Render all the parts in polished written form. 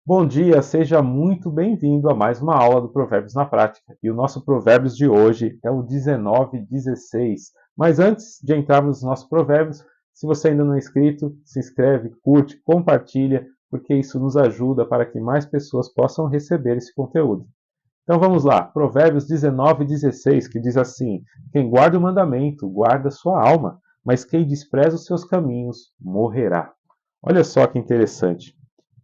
Bom dia, seja muito bem-vindo a mais uma aula do Provérbios na Prática. E o nosso Provérbios de hoje é o 19:16. Mas antes de entrarmos nos nossos provérbios, se você ainda não é inscrito, se inscreve, curte, compartilha, porque isso nos ajuda para que mais pessoas possam receber esse conteúdo. Então vamos lá, Provérbios 19:16, que diz assim: Quem guarda o mandamento, guarda sua alma, mas quem despreza os seus caminhos, morrerá. Olha só que interessante.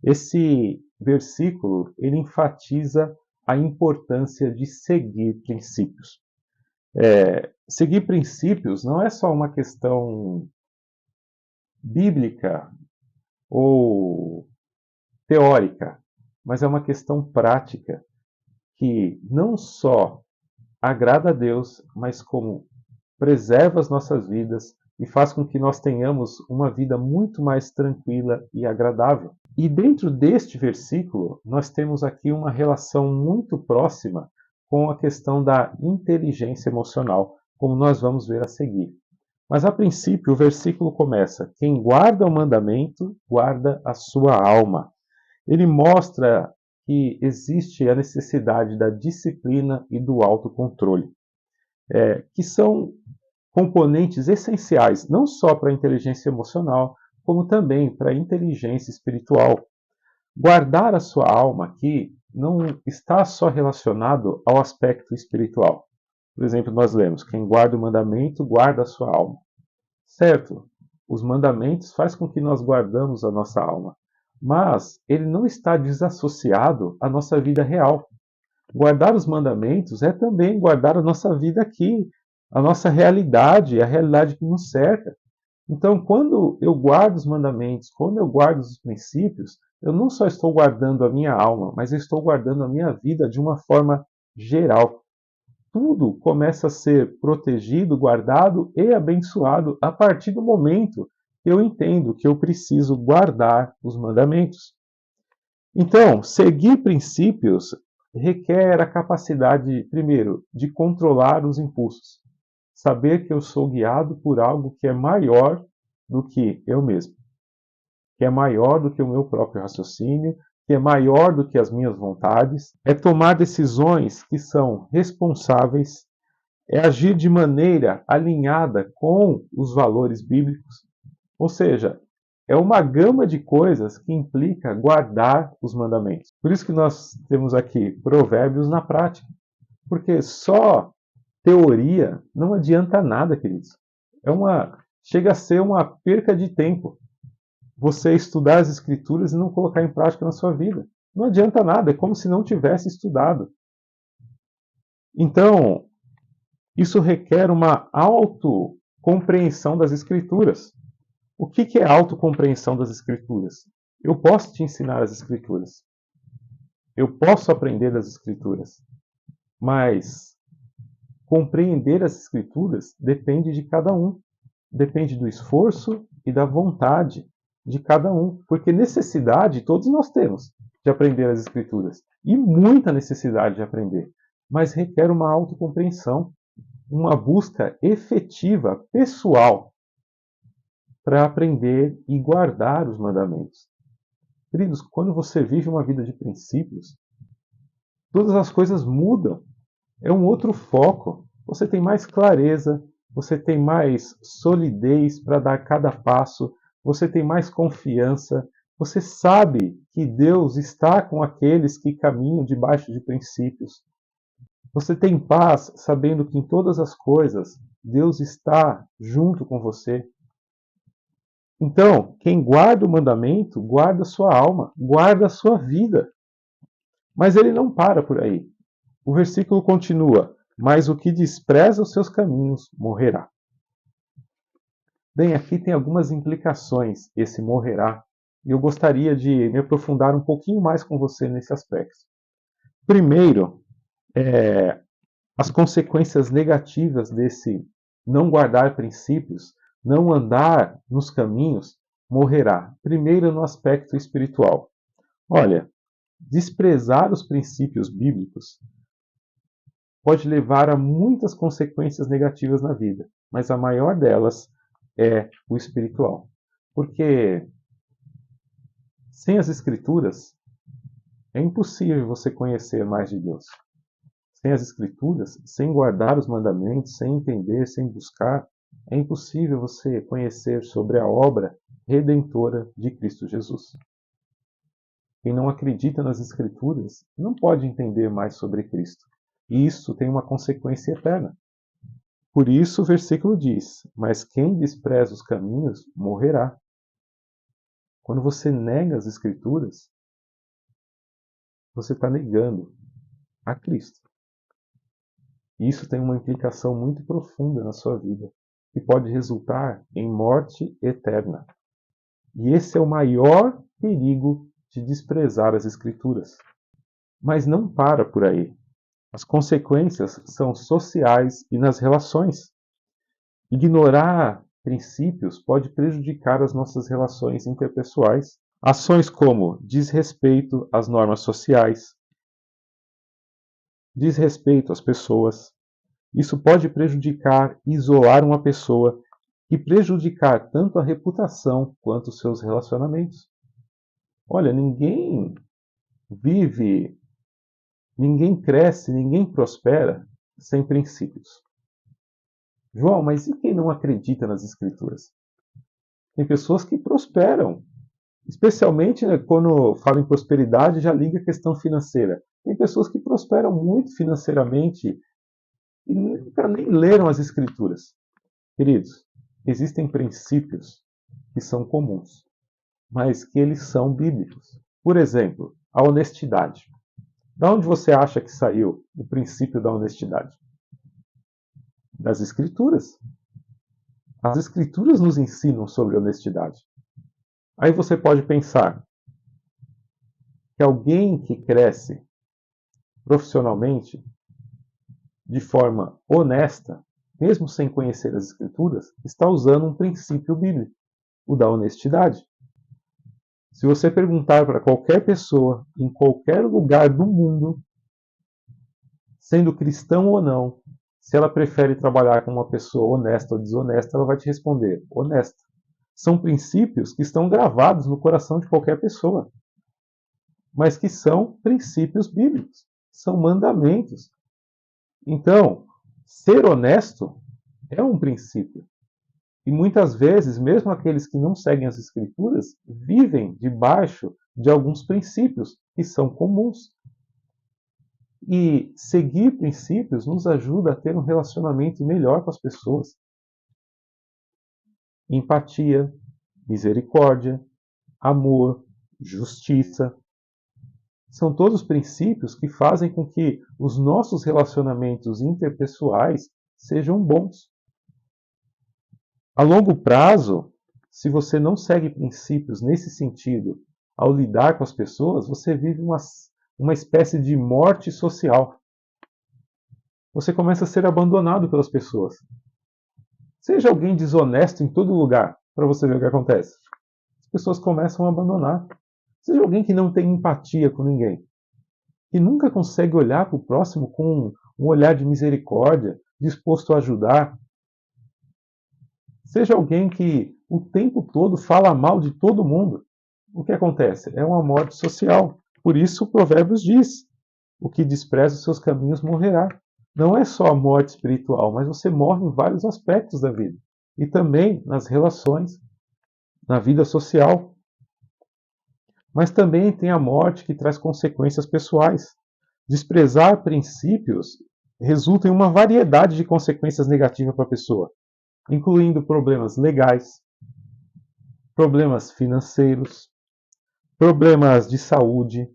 Esse versículo ele enfatiza a importância de seguir princípios. Seguir princípios não é só uma questão bíblica ou teórica, mas é uma questão prática que não só agrada a Deus, mas como preserva as nossas vidas e faz com que nós tenhamos uma vida muito mais tranquila e agradável. E dentro deste versículo, nós temos aqui uma relação muito próxima com a questão da inteligência emocional, como nós vamos ver a seguir. Mas a princípio, o versículo começa: Quem guarda o mandamento, guarda a sua alma. Ele mostra que existe a necessidade da disciplina e do autocontrole, que são componentes essenciais não só para a inteligência emocional, como também para a inteligência espiritual. Guardar a sua alma aqui não está só relacionado ao aspecto espiritual. Por exemplo, nós lemos: quem guarda o mandamento, guarda a sua alma. Certo, os mandamentos faz com que nós guardamos a nossa alma, mas ele não está desassociado à nossa vida real. Guardar os mandamentos é também guardar a nossa vida aqui, a nossa realidade, a realidade que nos cerca. Então, quando eu guardo os mandamentos, quando eu guardo os princípios, eu não só estou guardando a minha alma, mas eu estou guardando a minha vida de uma forma geral. Tudo começa a ser protegido, guardado e abençoado a partir do momento que eu entendo que eu preciso guardar os mandamentos. Então, seguir princípios requer a capacidade, primeiro, de controlar os impulsos. Saber que eu sou guiado por algo que é maior do que eu mesmo, que é maior do que o meu próprio raciocínio, que é maior do que as minhas vontades. É tomar decisões que são responsáveis, é agir de maneira alinhada com os valores bíblicos. Ou seja, é uma gama de coisas que implica guardar os mandamentos. Por isso que nós temos aqui provérbios na prática. Porque só teoria não adianta nada, queridos. Chega a ser uma perca de tempo você estudar as escrituras e não colocar em prática na sua vida. Não adianta nada, é como se não tivesse estudado. Então, isso requer uma autocompreensão das escrituras. O que é autocompreensão das escrituras? Eu posso te ensinar as escrituras. Eu posso aprender das escrituras. Mas compreender as escrituras depende de cada um. Depende do esforço e da vontade de cada um. Porque necessidade todos nós temos de aprender as escrituras. E muita necessidade de aprender. Mas requer uma autocompreensão, uma busca efetiva, pessoal, para aprender e guardar os mandamentos. Queridos, quando você vive uma vida de princípios, todas as coisas mudam. É um outro foco. Você tem mais clareza, você tem mais solidez para dar cada passo, você tem mais confiança, você sabe que Deus está com aqueles que caminham debaixo de princípios. Você tem paz sabendo que em todas as coisas Deus está junto com você. Então, quem guarda o mandamento, guarda a sua alma, guarda a sua vida. Mas ele não para por aí. O versículo continua: Mas o que despreza os seus caminhos morrerá. Bem, aqui tem algumas implicações, esse morrerá, e eu gostaria de me aprofundar um pouquinho mais com você nesse aspecto. Primeiro, as consequências negativas desse não guardar princípios, não andar nos caminhos, morrerá. Primeiro, no aspecto espiritual. Olha, desprezar os princípios bíblicos pode levar a muitas consequências negativas na vida, mas a maior delas é o espiritual. Porque sem as escrituras, É impossível você conhecer mais de Deus. Sem as Escrituras, sem guardar os mandamentos, sem entender, sem buscar, é impossível você conhecer sobre a obra redentora de Cristo Jesus. Quem não acredita nas Escrituras não pode entender mais sobre Cristo. E isso tem uma consequência eterna. Por isso o versículo diz: mas quem despreza os caminhos morrerá. Quando você nega as Escrituras, você está negando a Cristo. E isso tem uma implicação muito profunda na sua vida, que pode resultar em morte eterna. E esse é o maior perigo de desprezar as Escrituras. Mas não para por aí. As consequências são sociais e nas relações. Ignorar princípios pode prejudicar as nossas relações interpessoais. Ações como desrespeito às normas sociais, desrespeito às pessoas. Isso pode prejudicar e isolar uma pessoa e prejudicar tanto a reputação quanto os seus relacionamentos. Olha, ninguém vive, ninguém cresce, ninguém prospera sem princípios. João, mas e quem não acredita nas Escrituras? Tem pessoas que prosperam, especialmente, né, quando fala em prosperidade, já liga a questão financeira. Tem pessoas que prosperam muito financeiramente e nunca nem leram as Escrituras. Queridos, existem princípios que são comuns, mas que eles são bíblicos. Por exemplo, a honestidade. Da onde você acha que saiu o princípio da honestidade? Das Escrituras. As Escrituras nos ensinam sobre honestidade. Aí você pode pensar que alguém que cresce profissionalmente de forma honesta, mesmo sem conhecer as Escrituras, está usando um princípio bíblico, o da honestidade. Se você perguntar para qualquer pessoa, em qualquer lugar do mundo, sendo cristão ou não, se ela prefere trabalhar com uma pessoa honesta ou desonesta, ela vai te responder: honesta. São princípios que estão gravados no coração de qualquer pessoa, mas que são princípios bíblicos, são mandamentos. Então, ser honesto é um princípio. E muitas vezes, mesmo aqueles que não seguem as Escrituras, vivem debaixo de alguns princípios que são comuns. E seguir princípios nos ajuda a ter um relacionamento melhor com as pessoas. Empatia, misericórdia, amor, justiça. São todos princípios que fazem com que os nossos relacionamentos interpessoais sejam bons. A longo prazo, se você não segue princípios nesse sentido ao lidar com as pessoas, você vive uma espécie de morte social. Você começa a ser abandonado pelas pessoas. Seja alguém desonesto em todo lugar, para você ver o que acontece. As pessoas começam a abandonar. Seja alguém que não tem empatia com ninguém, que nunca consegue olhar para o próximo com um olhar de misericórdia, disposto a ajudar. Seja alguém que o tempo todo fala mal de todo mundo. O que acontece? É uma morte social. Por isso o Provérbios diz: o que despreza os seus caminhos morrerá. Não é só a morte espiritual, mas você morre em vários aspectos da vida. E também nas relações, na vida social. Mas também tem a morte que traz consequências pessoais. Desprezar princípios resulta em uma variedade de consequências negativas para a pessoa, incluindo problemas legais, problemas financeiros, problemas de saúde,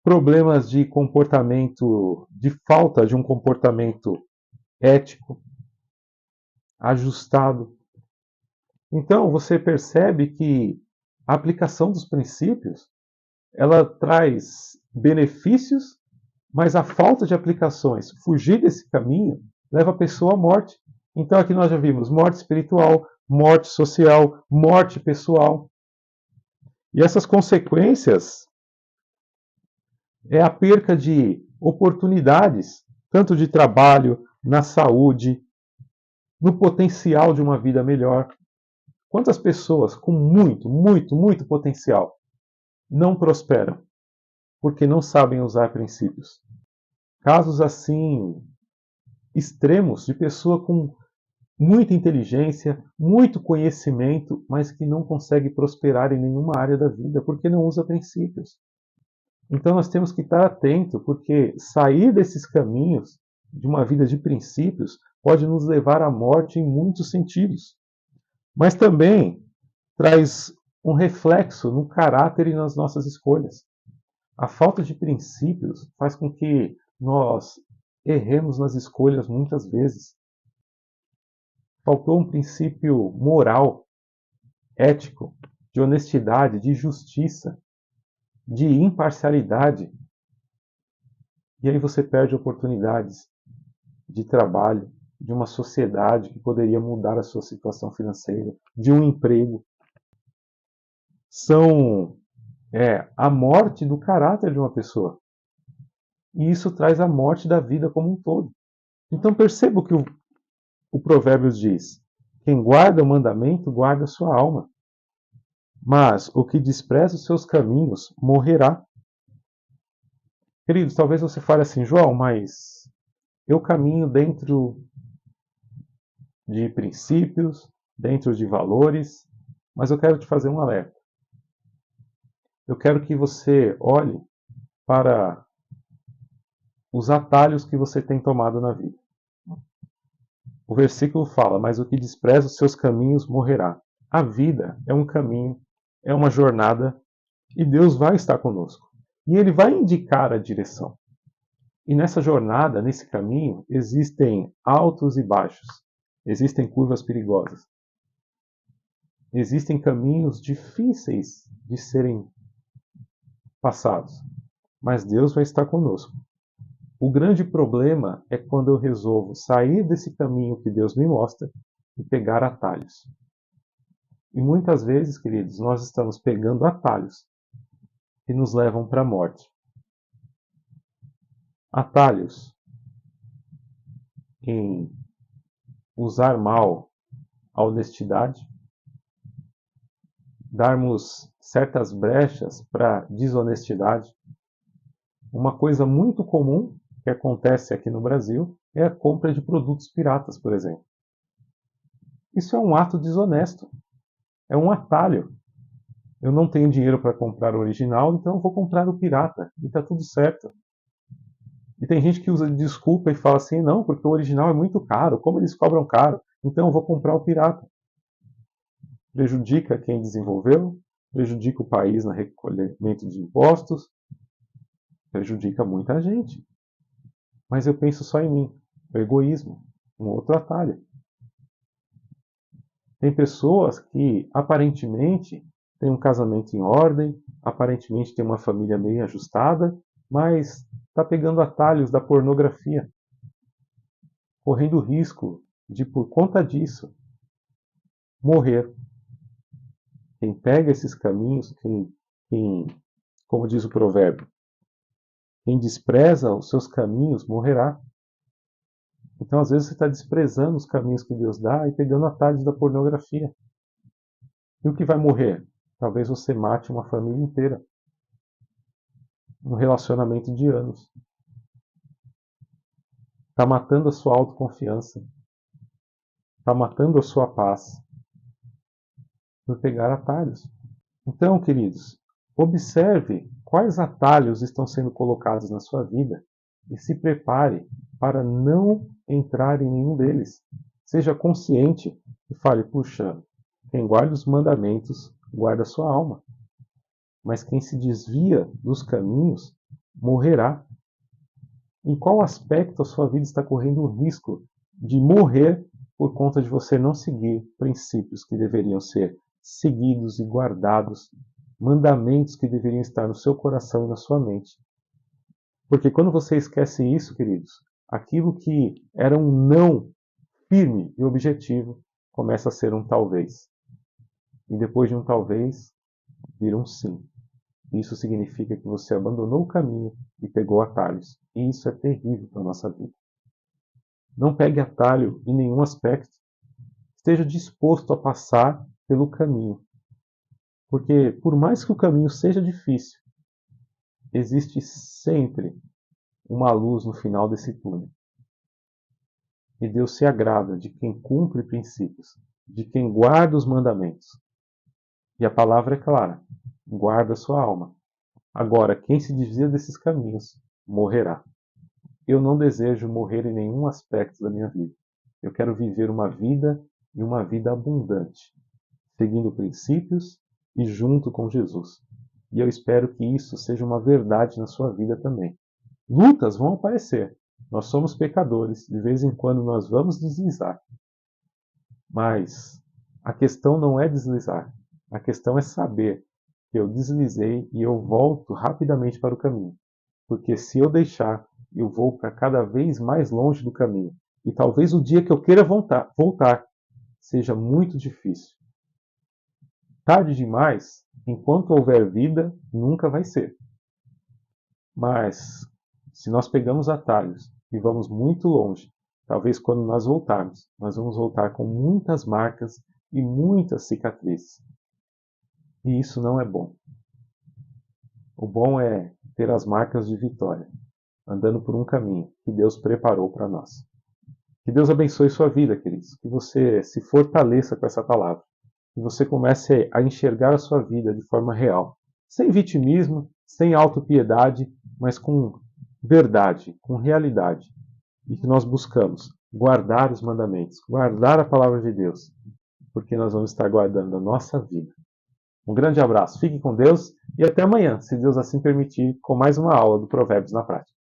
problemas de comportamento, de falta de um comportamento ético, ajustado. Então você percebe que a aplicação dos princípios, ela traz benefícios, mas a falta de aplicações, fugir desse caminho, leva a pessoa à morte. Então aqui nós já vimos morte espiritual, morte social, morte pessoal. E essas consequências é a perca de oportunidades, tanto de trabalho, na saúde, no potencial de uma vida melhor. Quantas pessoas com muito potencial não prosperam, porque não sabem usar princípios. Casos assim extremos de pessoa com muita inteligência, muito conhecimento, mas que não consegue prosperar em nenhuma área da vida porque não usa princípios. Então nós temos que estar atento, porque sair desses caminhos de uma vida de princípios pode nos levar à morte em muitos sentidos, mas também traz um reflexo no caráter e nas nossas escolhas. A falta de princípios faz com que nós erremos nas escolhas muitas vezes. Faltou um princípio moral, ético, de honestidade, de justiça, de imparcialidade. E aí você perde oportunidades de trabalho, de uma sociedade que poderia mudar a sua situação financeira, de um emprego. São a morte do caráter de uma pessoa. E isso traz a morte da vida como um todo. Então perceba o que o Provérbios diz: quem guarda o mandamento guarda a sua alma, mas o que despreza os seus caminhos morrerá. Queridos, talvez você fale assim, João, mas eu caminho dentro de princípios, dentro de valores, mas eu quero te fazer um alerta. Eu quero que você olhe para os atalhos que você tem tomado na vida. O versículo fala: mas o que despreza os seus caminhos morrerá. A vida é um caminho, é uma jornada, e Deus vai estar conosco. E Ele vai indicar a direção. E nessa jornada, nesse caminho, existem altos e baixos, existem curvas perigosas, existem caminhos difíceis de serem passados, mas Deus vai estar conosco. O grande problema é quando eu resolvo sair desse caminho que Deus me mostra e pegar atalhos. E muitas vezes, queridos, nós estamos pegando atalhos que nos levam para a morte. Atalhos em usar mal a honestidade, darmos certas brechas para desonestidade. Uma coisa muito comum que acontece aqui no Brasil é a compra de produtos piratas, por exemplo. Isso é um ato desonesto, é um atalho. Eu não tenho dinheiro para comprar o original, então eu vou comprar o pirata e está tudo certo. E tem gente que usa desculpa e fala assim, não, porque o original é muito caro, como eles cobram caro, então eu vou comprar o pirata. Prejudica quem desenvolveu, prejudica o país no recolhimento de impostos, prejudica muita gente. Mas eu penso só em mim, o egoísmo, um outro atalho. Tem pessoas que aparentemente têm um casamento em ordem, aparentemente têm uma família bem ajustada, mas está pegando atalhos da pornografia, correndo o risco de, por conta disso, morrer. Quem pega esses caminhos, como diz o provérbio, quem despreza os seus caminhos morrerá. Então, às vezes, você está desprezando os caminhos que Deus dá e pegando atalhos da pornografia. E o que vai morrer? Talvez você mate uma família inteira. Um relacionamento de anos. Está matando a sua autoconfiança. Está matando a sua paz. Por pegar atalhos. Então, queridos, observe quais atalhos estão sendo colocados na sua vida e se prepare para não entrar em nenhum deles. Seja consciente e fale, puxa, quem guarda os mandamentos guarda a sua alma. Mas quem se desvia dos caminhos morrerá. Em qual aspecto a sua vida está correndo o risco de morrer por conta de você não seguir princípios que deveriam ser seguidos e guardados, mandamentos que deveriam estar no seu coração e na sua mente? Porque quando você esquece isso, queridos, aquilo que era um não firme e objetivo começa a ser um talvez. E depois de um talvez, vira um sim. Isso significa que você abandonou o caminho e pegou atalhos. E isso é terrível para a nossa vida. Não pegue atalho em nenhum aspecto. Esteja disposto a passar pelo caminho. Porque por mais que o caminho seja difícil, existe sempre uma luz no final desse túnel. E Deus se agrada de quem cumpre princípios, de quem guarda os mandamentos. E a palavra é clara: guarda a sua alma. Agora, quem se desvia desses caminhos morrerá. Eu não desejo morrer em nenhum aspecto da minha vida. Eu quero viver uma vida e uma vida abundante, seguindo princípios e junto com Jesus. E eu espero que isso seja uma verdade na sua vida também. Lutas vão aparecer. Nós somos pecadores, de vez em quando nós vamos deslizar. Mas a questão não é deslizar. A questão é saber que eu deslizei e eu volto rapidamente para o caminho. Porque se eu deixar, eu vou para cada vez mais longe do caminho. E talvez o dia que eu queira voltar seja muito difícil. Tarde demais, enquanto houver vida, nunca vai ser. Mas se nós pegamos atalhos e vamos muito longe, talvez quando nós voltarmos, nós vamos voltar com muitas marcas e muitas cicatrizes. E isso não é bom. O bom é ter as marcas de vitória, andando por um caminho que Deus preparou para nós. Que Deus abençoe sua vida, queridos. Que você se fortaleça com essa palavra. Que você comece a enxergar a sua vida de forma real. Sem vitimismo, sem autopiedade, mas com verdade, com realidade. E que nós buscamos guardar os mandamentos, guardar a palavra de Deus. Porque nós vamos estar guardando a nossa vida. Um grande abraço, fique com Deus e até amanhã, se Deus assim permitir, com mais uma aula do Provérbios na Prática.